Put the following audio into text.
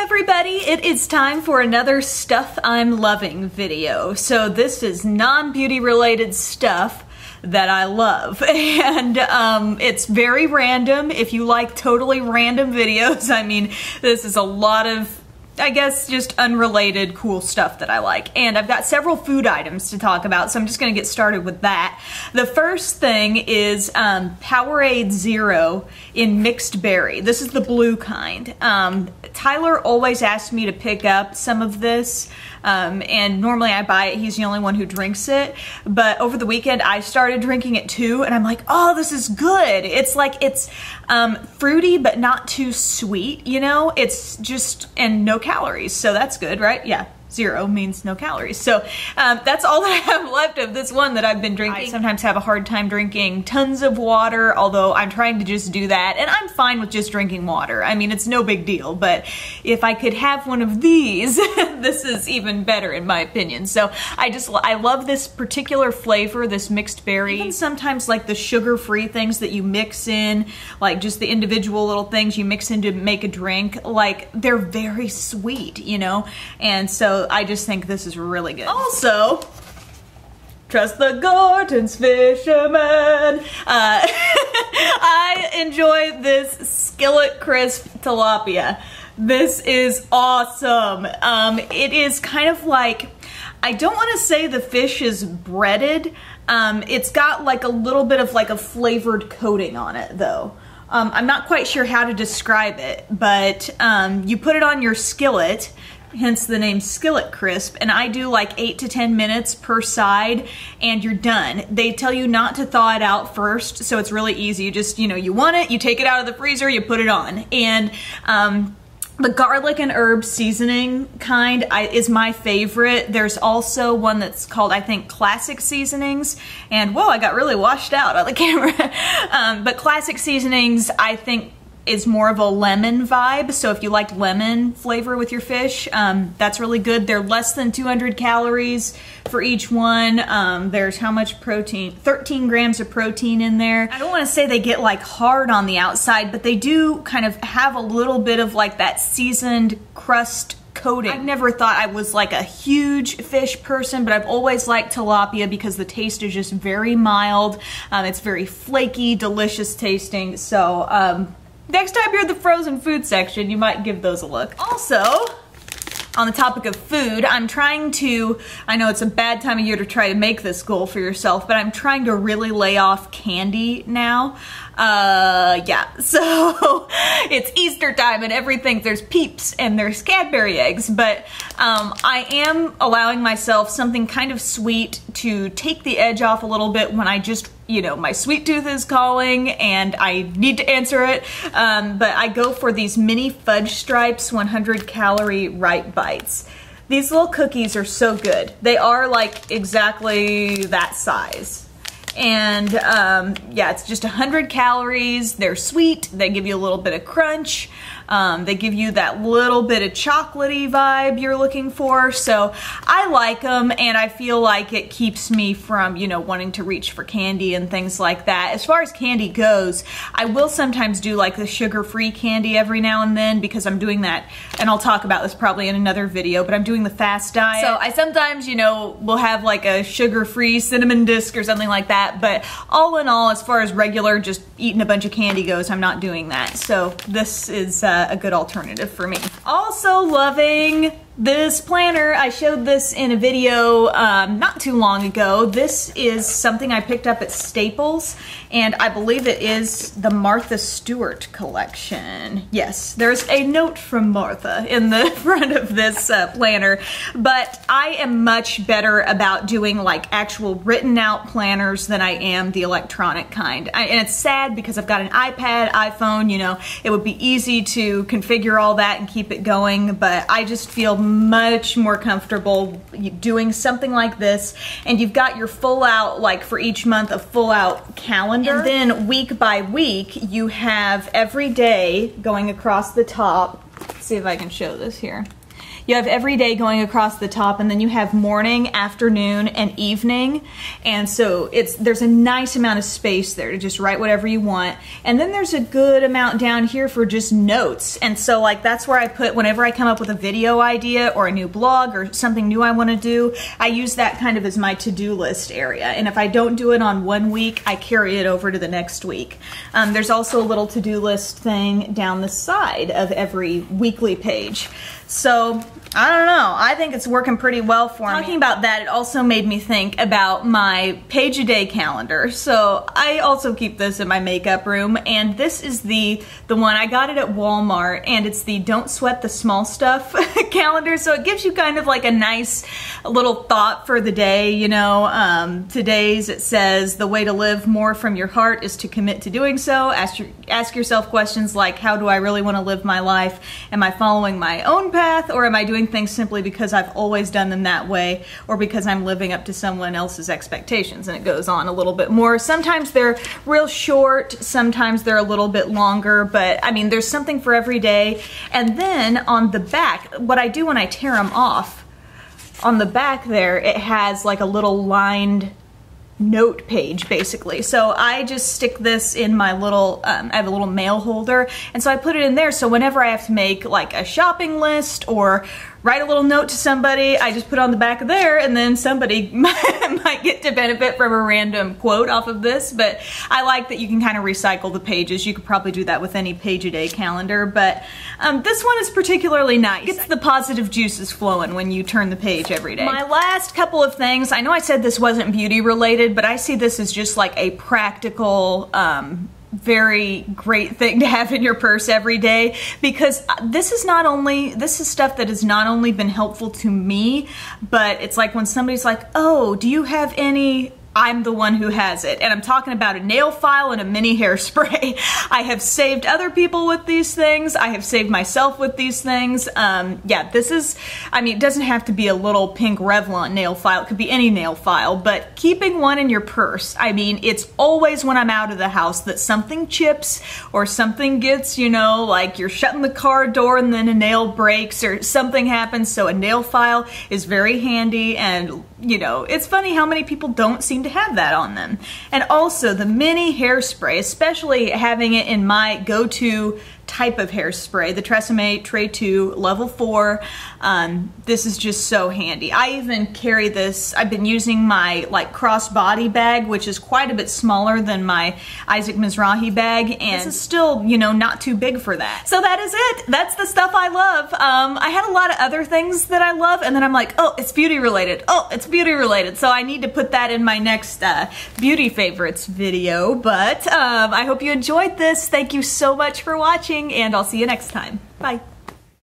everybody, it is time for another Stuff I'm Loving video. So this is non-beauty related stuff that I love, and it's very random. If you like totally random videos, I mean, this is a lot of, I guess, just unrelated cool stuff that I like. And I've got several food items to talk about, so I'm just gonna get started with that. The first thing is Powerade Zero in mixed berry. This is the blue kind. Tyler always asks me to pick up some of this, and normally I buy it. He's the only one who drinks it, but over the weekend I started drinking it too, and I'm like, oh, this is good. It's like, it's fruity but not too sweet, you know? It's just, and no calories, so that's good, right? Yeah. Zero means no calories. So that's all that I have left of this one that I've been drinking. I sometimes have a hard time drinking tons of water, although I'm trying to just do that, and I'm fine with just drinking water. I mean, it's no big deal, but if I could have one of these, this is even better in my opinion. So I love this particular flavor, this mixed berry. Even sometimes like the sugar-free things that you mix in, like just the individual little things you mix in to make a drink, like they're very sweet, you know? And so I just think this is really good. Also, trust the Gorton's fisherman. I enjoy this skillet crisp tilapia. This is awesome. It is kind of like, I don't want to say the fish is breaded. It's got like a little bit of like a flavored coating on it though. I'm not quite sure how to describe it, but you put it on your skillet, hence the name skillet crisp, and I do like 8 to 10 minutes per side and you're done. They tell you not to thaw it out first, so it's really easy. You just, you know, you want it, you take it out of the freezer, you put it on. And the garlic and herb seasoning kind is my favorite. There's also one that's called, I think, Classic Seasonings. And whoa, I got really washed out on the camera. But Classic Seasonings, I think, is more of a lemon vibe. So if you like lemon flavor with your fish, that's really good. They're less than 200 calories for each one. There's how much protein? 13 grams of protein in there. I don't want to say they get like hard on the outside, but they do kind of have a little bit of like that seasoned crust coating. I've never thought I was like a huge fish person, but I've always liked tilapia because the taste is just very mild. It's very flaky, delicious tasting. So next time you're at the frozen food section, you might give those a look. Also, on the topic of food, I'm trying to, I know it's a bad time of year to try to make this goal for yourself, but I'm trying to really lay off candy now. Yeah, so it's Easter time and everything, there's Peeps and there's Cadbury eggs, but I am allowing myself something kind of sweet to take the edge off a little bit when I just, you know, my sweet tooth is calling and I need to answer it. But I go for these mini Fudge Stripes 100 calorie Ripe Bites. These little cookies are so good. They are like exactly that size. And yeah, it's just 100 calories. They're sweet. They give you a little bit of crunch. They give you that little bit of chocolatey vibe you're looking for. So I like them, and I feel like it keeps me from, you know, wanting to reach for candy and things like that. As far as candy goes, I will sometimes do like the sugar-free candy every now and then because I'm doing that, and I'll talk about this probably in another video, but I'm doing the fast diet. So I sometimes, you know, will have like a sugar-free cinnamon disc or something like that, but all in all, as far as regular just eating a bunch of candy goes, I'm not doing that. So this is a good alternative for me. Also loving this planner. I showed this in a video not too long ago. This is something I picked up at Staples, and I believe it is the Martha Stewart collection. Yes, there's a note from Martha in the front of this planner, but I am much better about doing like actual written out planners than I am the electronic kind. And it's sad because I've got an iPad, iPhone, you know, it would be easy to configure all that and keep it going, but I just feel much more comfortable doing something like this, and you've got your full out, like for each month, a full out calendar, and then week by week you have every day going across the top. Let's see if I can show this here. you have every day going across the top, and then you have morning, afternoon, and evening. And so there's a nice amount of space there to just write whatever you want. And then there's a good amount down here for just notes. And so like that's where I put whenever I come up with a video idea or a new blog or something new I want to do, I use that kind of as my to-do list area. And if I don't do it on one week, I carry it over to the next week. There's also a little to-do list thing down the side of every weekly page. So I don't know, I think it's working pretty well for me. Talking about that, it also made me think about my page a day calendar. So I also keep this in my makeup room, and this is the one, I got it at Walmart, and it's the Don't Sweat the Small Stuff calendar. So it gives you kind of like a nice little thought for the day, you know. Today's, it says, the way to live more from your heart is to commit to doing so. Ask yourself questions like, how do I really want to live my life? Am I following my own path, or am I doing things simply because I've always done them that way, or because I'm living up to someone else's expectations? And it goes on a little bit more. Sometimes they're real short, sometimes they're a little bit longer, but I mean, there's something for every day. And then on the back, what I do when I tear them off, on the back there, it has like a little lined note page basically. So I just stick this in my little, I have a little mail holder, and so I put it in there, so whenever I have to make like a shopping list or write a little note to somebody, I just put it on the back of there, and then somebody might get to benefit from a random quote off of this. But I like that you can kind of recycle the pages. You could probably do that with any page a day calendar, but this one is particularly nice. It's the positive juices flowing when you turn the page every day. My last couple of things, I know I said this wasn't beauty related, but I see this as just like a practical, very great thing to have in your purse every day, because this is stuff that has not only been helpful to me, but it's like when somebody's like, oh, do you have any, I'm the one who has it. And I'm talking about a nail file and a mini hairspray. I have saved other people with these things. I have saved myself with these things. Yeah, this is, I mean, it doesn't have to be a little pink Revlon nail file. It could be any nail file, but keeping one in your purse, I mean, it's always when I'm out of the house that something chips or something gets, you know, like you're shutting the car door and then a nail breaks or something happens. So a nail file is very handy, and you know, it's funny how many people don't seem to have that on them. And also the mini hairspray, especially having it in my go-to type of hairspray, the Tresemme Tray 2 Level 4. This is just so handy. I even carry this, I've been using my like crossbody bag, which is quite a bit smaller than my Isaac Mizrahi bag, and this is still, you know, not too big for that. So that is it. That's the stuff I love. I had a lot of other things that I love, and then I'm like, oh, it's beauty related. Oh, it's beauty related. So I need to put that in my next beauty favorites video. But I hope you enjoyed this. Thank you so much for watching, and I'll see you next time. Bye.